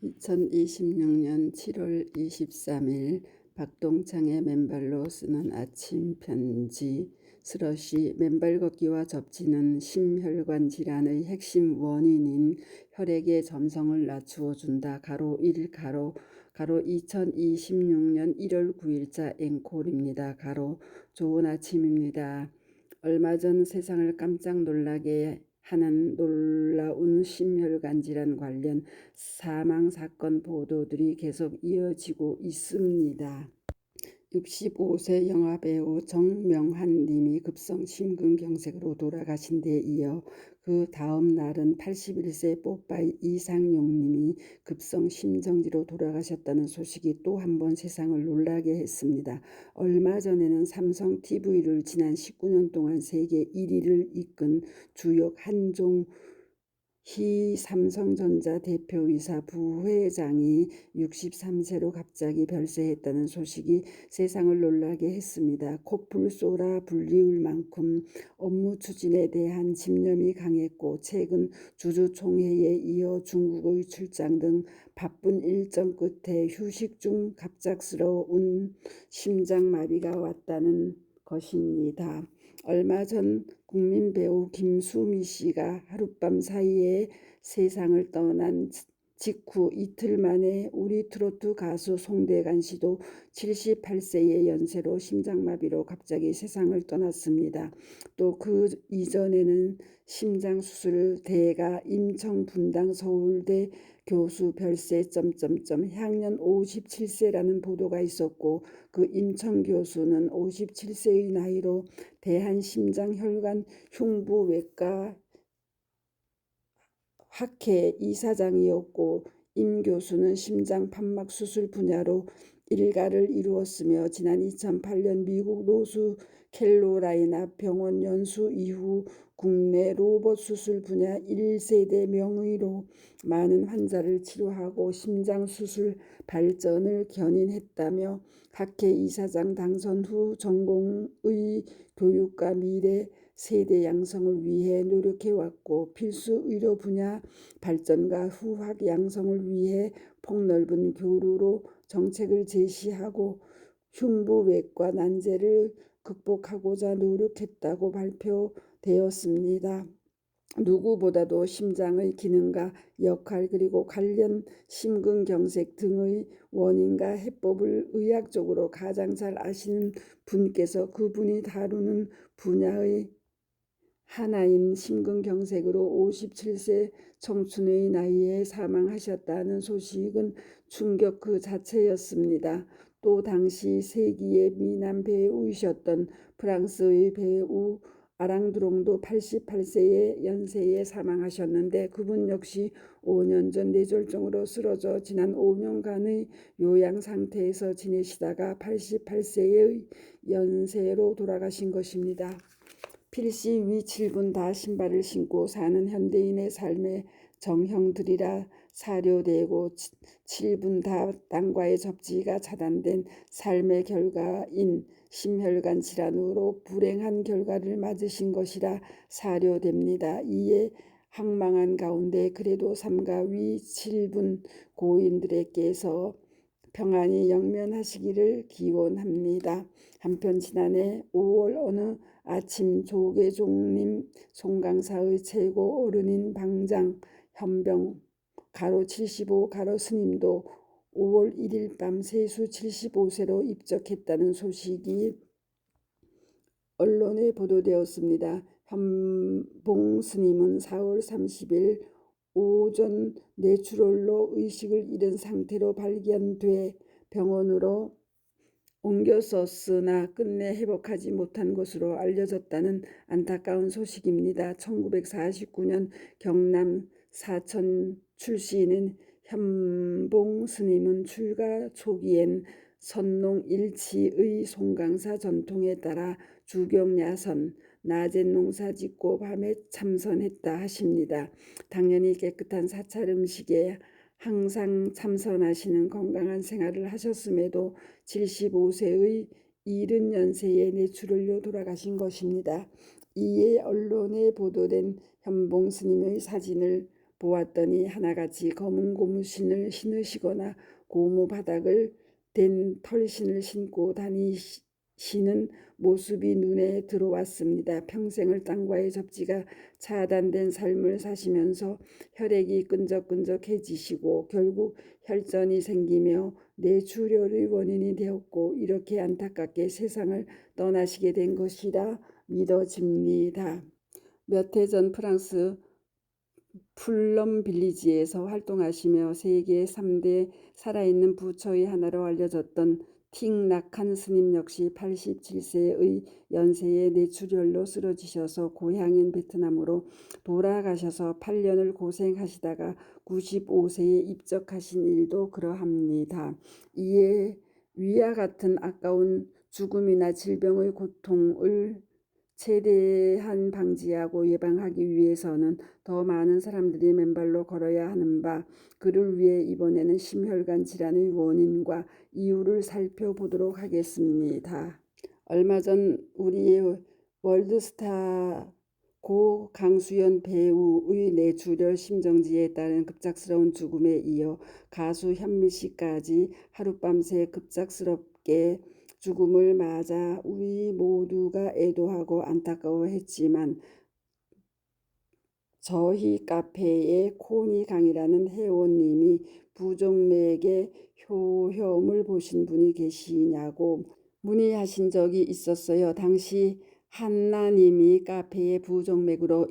2026년 7월 23일 박동창의 맨발로 쓰는 아침 편지. 스러시. 맨발 걷기와 접지는 심혈관 질환의 핵심 원인인 혈액의 점성을 낮추어 준다. 가로 1 가로 2026년 1월 9일자 앵콜입니다. 가로. 좋은 아침입니다. 얼마 전 세상을 깜짝 놀라게 하는 놀라운 심혈관 질환 관련 사망 사건 보도들이 계속 이어지고 있습니다. 65세 영화배우 정명환 님이 급성 심근경색으로 돌아가신 데 이어 그 다음 날은 81세 뽀빠이 이상용 님이 급성 심정지로 돌아가셨다는 소식이 또 한 번 세상을 놀라게 했습니다. 얼마 전에는 삼성 TV를 지난 19년 동안 세계 1위를 이끈 주역 한종희 삼성전자 대표이사 부회장이 63세로 갑자기 별세했다는 소식이 세상을 놀라게 했습니다. 코뿔 쏘라 불리울 만큼 업무 추진에 대한 집념이 강했고 최근 주주총회에 이어 중국의 출장 등 바쁜 일정 끝에 휴식 중 갑작스러운 심장마비가 왔다는 것입니다. 얼마 전 국민 배우 김수미 씨가 하룻밤 사이에 세상을 떠난 직후 이틀 만에 우리 트로트 가수 송대관 씨도 78세의 연세로 심장마비로 갑자기 세상을 떠났습니다. 또 그 이전에는 심장수술 대가 임청 분당 서울대 교수 별세 향년 57세라는 보도가 있었고, 그 임청 교수는 57세의 나이로 대한심장혈관 흉부외과 학회 이사장이었고, 임 교수는 심장 판막 수술 분야로 일가를 이루었으며 지난 2008년 미국 노스 캘로라이나 병원 연수 이후 국내 로봇 수술 분야 1세대 명의로 많은 환자를 치료하고 심장 수술 발전을 견인했다며 학회 이사장 당선 후 전공의 교육과 미래 세대 양성을 위해 노력해왔고, 필수 의료 분야 발전과 후학 양성을 위해 폭넓은 교류로 정책을 제시하고 흉부외과 난제를 극복하고자 노력했다고 발표되었습니다. 누구보다도 심장의 기능과 역할 그리고 관련 심근경색 등의 원인과 해법을 의학적으로 가장 잘 아시는 분께서 그분이 다루는 분야의 하나인 심근경색으로 57세 청춘의 나이에 사망하셨다는 소식은 충격 그 자체였습니다. 또 당시 세기의 미남 배우이셨던 프랑스의 배우 아랑드롱도 88세의 연세에 사망하셨는데, 그분 역시 5년 전 뇌졸중으로 쓰러져 지난 5년간의 요양 상태에서 지내시다가 88세의 연세로 돌아가신 것입니다. 필시 위 7분 다 신발을 신고 사는 현대인의 삶의 정형들이라 사료되고 7분 다 땅과의 접지가 차단된 삶의 결과인 심혈관 질환으로 불행한 결과를 맞으신 것이라 사료됩니다. 이에 황망한 가운데 그래도 삼가 위 7분 고인들에게서 평안히 영면하시기를 기원합니다. 한편 지난해 5월 어느 아침 조계종님 송강사의 최고 어른인 방장 현병 가로 75 가로 스님도 5월 1일 밤 세수 75세로 입적했다는 소식이 언론에 보도되었습니다. 현봉 스님은 4월 30일 오전 뇌출혈로 의식을 잃은 상태로 발견돼 병원으로 옮겼었으나 끝내 회복하지 못한 것으로 알려졌다는 안타까운 소식입니다. 1949년 경남 사천 출신인 현봉 스님은 출가 초기엔 선농 일치의 송강사 전통에 따라 주경야선, 낮엔 농사 짓고 밤에 참선했다 하십니다. 당연히 깨끗한 사찰 음식에 항상 참선하시는 건강한 생활을 하셨음에도 75세의 이른 연세에 뇌출혈로 돌아가신 것입니다. 이에 언론에 보도된 현봉 스님의 사진을 보았더니 하나같이 검은 고무신을 신으시거나 고무 바닥을 댄 털신을 신고 다니시는 모습이 눈에 들어왔습니다. 평생을 땅과의 접지가 차단된 삶을 사시면서 혈액이 끈적끈적해지시고 결국 혈전이 생기며 뇌출혈의 원인이 되었고 이렇게 안타깝게 세상을 떠나시게 된 것이라 믿어집니다. 몇 해 전 프랑스 플럼 빌리지에서 활동하시며 세계 3대 살아있는 부처의 하나로 알려졌던 틱 나칸 스님 역시 87세의 연세에 뇌출혈로 쓰러지셔서 고향인 베트남으로 돌아가셔서 8년을 고생하시다가 95세에 입적하신 일도 그러합니다. 이에 위와 같은 아까운 죽음이나 질병의 고통을 최대한 방지하고 예방하기 위해서는 더 많은 사람들이 맨발로 걸어야 하는 바, 그를 위해 이번에는 심혈관 질환의 원인과 이유를 살펴보도록 하겠습니다. 얼마 전 우리의 월드스타 고 강수연 배우의 뇌출혈 심정지에 따른 급작스러운 죽음에 이어 가수 현미씨까지 하룻밤새 급작스럽게 죽음을 맞아 우리 모두가 애도하고 안타까워했지만 저희 카페에 코니강이라는 회원님이 부정맥의 효험을 보신 분이 계시냐고 문의하신 적이 있었어요. 당시 한나님이 카페에 부정맥으로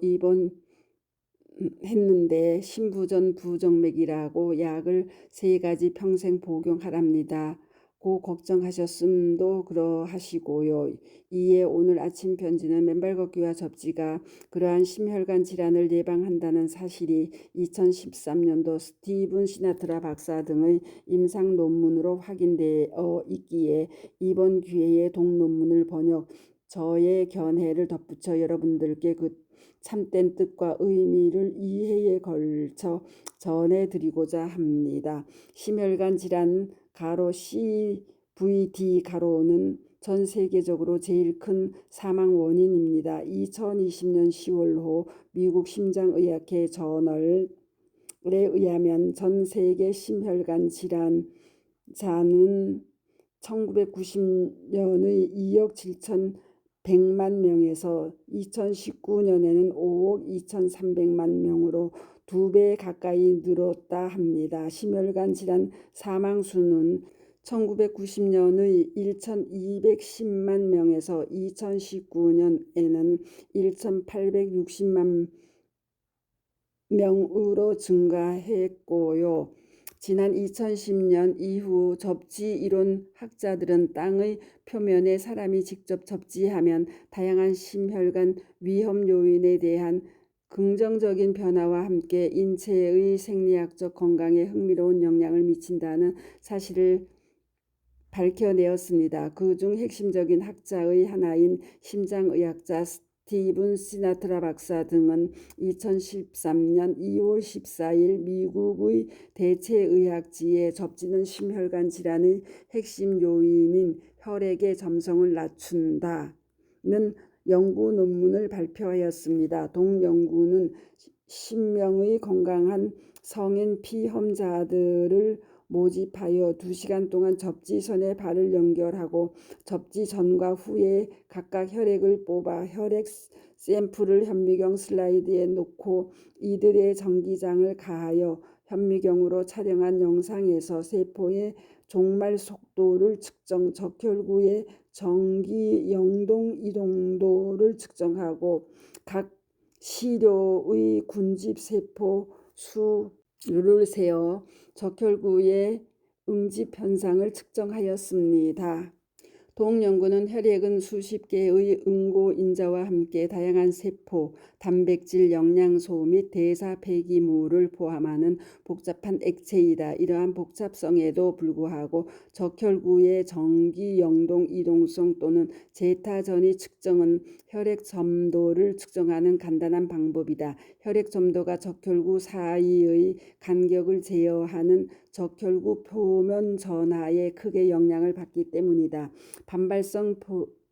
입원했는데 신부전 부정맥이라고 약을 3가지 평생 복용하랍니다. 고 걱정하셨음도 그러하시고요. 이에 오늘 아침 편지는 맨발 걷기와 접지가 그러한 심혈관 질환을 예방한다는 사실이 2013년도 스티븐 시나트라 박사 등의 임상 논문으로 확인되어 있기에 이번 기회에 동논문을 번역, 저의 견해를 덧붙여 여러분들께 그 참된 뜻과 의미를 2회에 걸쳐 전해드리고자 합니다. 심혈관 질환 가로 CVD 가로는 전 세계적으로 제일 큰 사망 원인입니다. 2020년 10월호 미국 심장의학회 저널에 의하면 전 세계 심혈관 질환자는 1990년의 2억 7,100만 명에서 2019년에는 5억 2,300만 명으로 2배 가까이 늘었다 합니다. 심혈관 질환 사망 수는 1990년의 1,210만 명에서 2019년에는 1,860만 명으로 증가했고요. 지난 2010년 이후 접지 이론 학자들은 땅의 표면에 사람이 직접 접지하면 다양한 심혈관 위험 요인에 대한 긍정적인 변화와 함께 인체의 생리학적 건강에 흥미로운 영향을 미친다는 사실을 밝혀내었습니다. 그중 핵심적인 학자의 하나인 심장의학자 스티븐 시나트라 박사 등은 2013년 2월 14일 미국의 대체의학지에 접지는 심혈관 질환의 핵심 요인인 혈액의 점성을 낮춘다는 연구 논문을 발표하였습니다. 동 연구는 10명의 건강한 성인 피험자들을 모집하여 2시간 동안 접지선에 발을 연결하고 접지 전과 후에 각각 혈액을 뽑아 혈액 샘플을 현미경 슬라이드에 놓고 이들의 전기장을 가하여 현미경으로 촬영한 영상에서 세포의 종말 속도를 측정, 적혈구의 전기 영동 이동도를 측정하고 각 시료의 군집 세포 수를 세어 적혈구의 응집 현상을 측정하였습니다. 동 연구는 혈액은 수십 개의 응고인자와 함께 다양한 세포, 단백질, 영양소 및 대사 폐기물을 포함하는 복잡한 액체이다. 이러한 복잡성에도 불구하고 적혈구의 전기 영동 이동성 또는 제타 전이 측정은 혈액 점도를 측정하는 간단한 방법이다. 혈액 점도가 적혈구 사이의 간격을 제어하는 적혈구 표면 전하에 크게 영향을 받기 때문이다. 반발성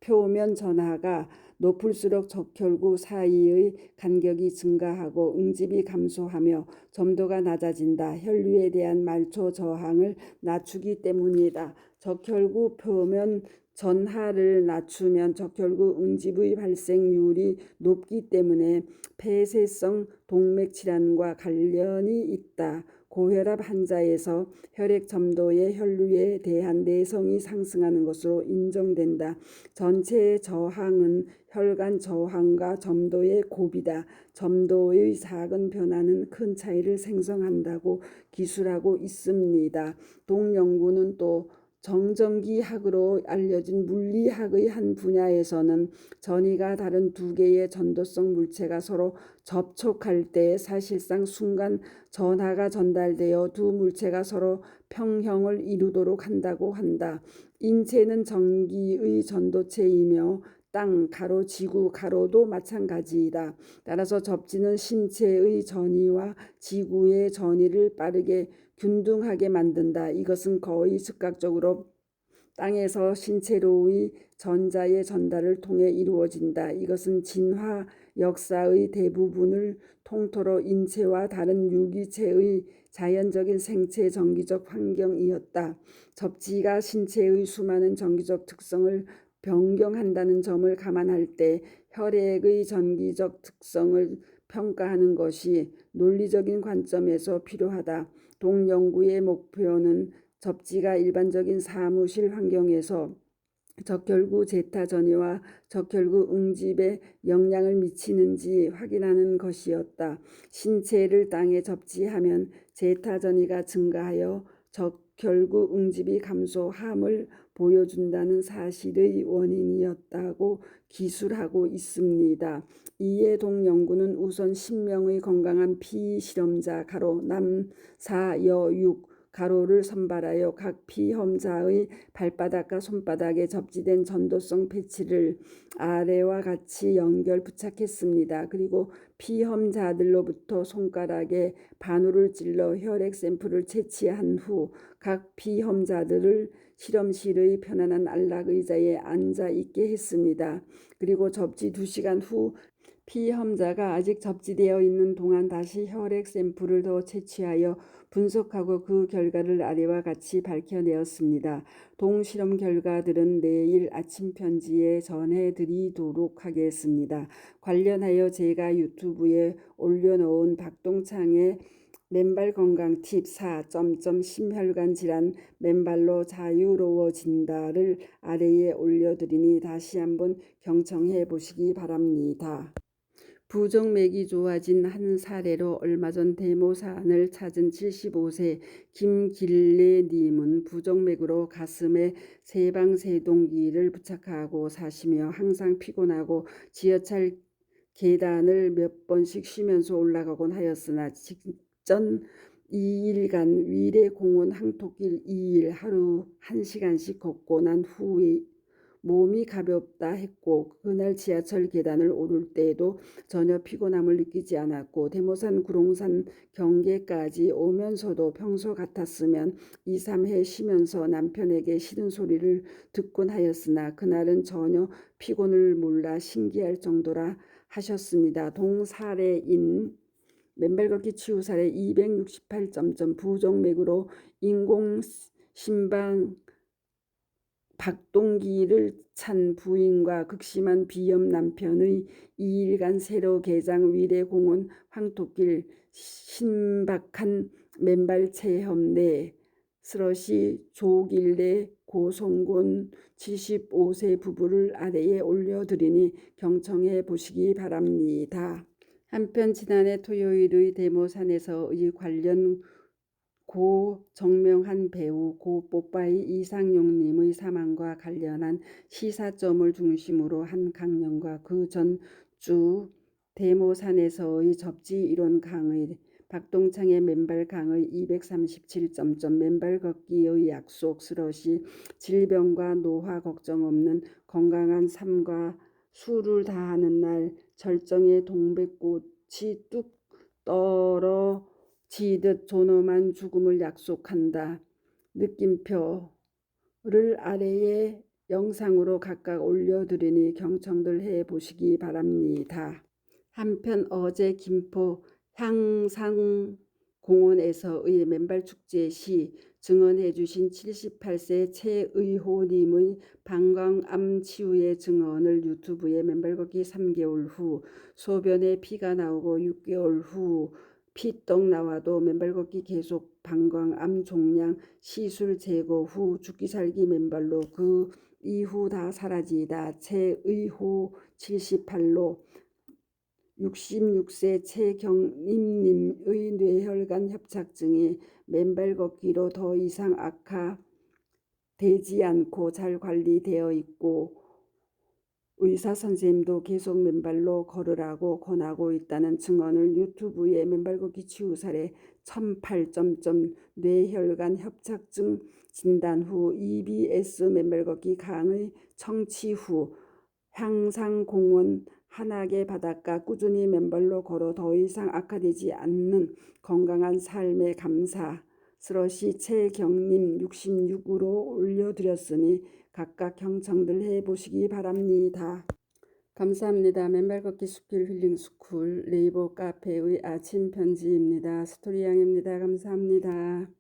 표면 전하가 높을수록 적혈구 사이의 간격이 증가하고 응집이 감소하며 점도가 낮아진다. 혈류에 대한 말초 저항을 낮추기 때문이다. 적혈구 표면 전하를 낮추면 적혈구 응집의 발생률이 높기 때문에 폐쇄성 동맥질환과 관련이 있다. 고혈압 환자에서 혈액 점도의 혈류에 대한 내성이 상승하는 것으로 인정된다. 전체 저항은 혈관 저항과 점도의 곱이다. 점도의 작은 변화는 큰 차이를 생성한다고 기술하고 있습니다. 동연구는 또 정전기학으로 알려진 물리학의 한 분야에서는 전이가 다른 두 개의 전도성 물체가 서로 접촉할 때 사실상 순간 전하가 전달되어 두 물체가 서로 평형을 이루도록 한다고 한다. 인체는 전기의 전도체이며 땅, 가로, 지구, 가로도 마찬가지이다. 따라서 접지는 신체의 전이와 지구의 전이를 빠르게 균등하게 만든다. 이것은 거의 즉각적으로 땅에서 신체로의 전자의 전달을 통해 이루어진다. 이것은 진화 역사의 대부분을 통틀어 인체와 다른 유기체의 자연적인 생체 정기적 환경이었다. 접지가 신체의 수많은 정기적 특성을 변경한다는 점을 감안할 때 혈액의 전기적 특성을 평가하는 것이 논리적인 관점에서 필요하다. 동연구의 목표는 접지가 일반적인 사무실 환경에서 적혈구 제타 전이와 적혈구 응집에 영향을 미치는지 확인하는 것이었다. 신체를 땅에 접지하면 제타 전이가 증가하여 적혈구 응집이 감소함을 보여준다는 사실의 원인이었다고 기술하고 있습니다. 이에 동연구는 우선 10명의 건강한 피실험자 가로 남사 여6 가로를 선발하여 각 피험자의 발바닥과 손바닥에 접지된 전도성 패치를 아래와 같이 연결 부착했습니다. 그리고 피험자들로부터 손가락에 바늘을 찔러 혈액 샘플을 채취한 후 각 피험자들을 실험실의 편안한 안락의자에 앉아 있게 했습니다. 그리고 접지 2시간 후 피험자가 아직 접지되어 있는 동안 다시 혈액 샘플을 더 채취하여 분석하고 그 결과를 아래와 같이 밝혀내었습니다. 동실험 결과들은 내일 아침 편지에 전해드리도록 하겠습니다. 관련하여 제가 유튜브에 올려놓은 박동창의 맨발 건강 팁 4. 심혈관 질환 맨발로 자유로워진다를 아래에 올려드리니 다시 한번 경청해 보시기 바랍니다. 부정맥이 좋아진 한 사례로 얼마 전 대모산을 찾은 75세 김길래님은 부정맥으로 가슴에 세방세동기를 부착하고 사시며 항상 피곤하고 지하철 계단을 몇 번씩 쉬면서 올라가곤 하였으나 직전 2일간 위례공원 항토길 2일 하루 1시간씩 걷고 난 후에 몸이 가볍다 했고 그날 지하철 계단을 오를 때에도 전혀 피곤함을 느끼지 않았고 대모산 구롱산 경계까지 오면서도 평소 같았으면 2, 3회 쉬면서 남편에게 싫은 소리를 듣곤 하였으나 그날은 전혀 피곤을 몰라 신기할 정도라 하셨습니다. 동사례인 맨발 걷기 치유 사례 268. 부정맥으로 인공심방 박동기를 찬 부인과 극심한 비염 남편의 2일간 새로 개장 위례공원 황토길 신박한 맨발 체험 내 스러시 조길래 고성곤 75세 부부를 아래에 올려드리니 경청해 보시기 바랍니다. 한편 지난해 토요일의 대모산에서의 관련 고 정명한 배우 고 뽀빠이 이상용님의 사망과 관련한 시사점을 중심으로 한 강연과 그 전주 대모산에서의 접지 이론 강의 박동창의 맨발 강의 237. 맨발 걷기의 약속 스러시 질병과 노화 걱정 없는 건강한 삶과 수를 다하는 날 절정의 동백꽃이 뚝 떨어지듯 존엄한 죽음을 약속한다. 느낌표를 아래에 영상으로 각각 올려드리니 경청들 해보시기 바랍니다. 한편 어제 김포 향상공원에서의 맨발축제 시 증언해주신 78세 최의호님의 방광암 치유의 증언을 유튜브에 맨발 걷기 3개월 후, 소변에 피가 나오고 6개월 후 피떡 나와도 맨발 걷기 계속, 방광암 종양 시술 제거 후 죽기 살기 맨발로 그 이후 다 사라지다. 최의호 78로 66세 최경림님의 뇌혈관 협착증이 맨발 걷기로 더 이상 악화되지 않고 잘 관리되어 있고 의사 선생님도 계속 맨발로 걸으라고 권하고 있다는 증언을 유튜브에 맨발 걷기 치유 사례 1008. 뇌혈관 협착증 진단 후 EBS 맨발 걷기 강의 청취 후 향상공원 한악의 바닷가 꾸준히 맨발로 걸어 더 이상 악화되지 않는 건강한 삶에 감사스러시 최경님 66으로 올려드렸으니 각각 경청들 해보시기 바랍니다. 감사합니다. 맨발 걷기 숲길 힐링 스쿨 네이버 카페의 아침 편지입니다. 스토리양입니다. 감사합니다.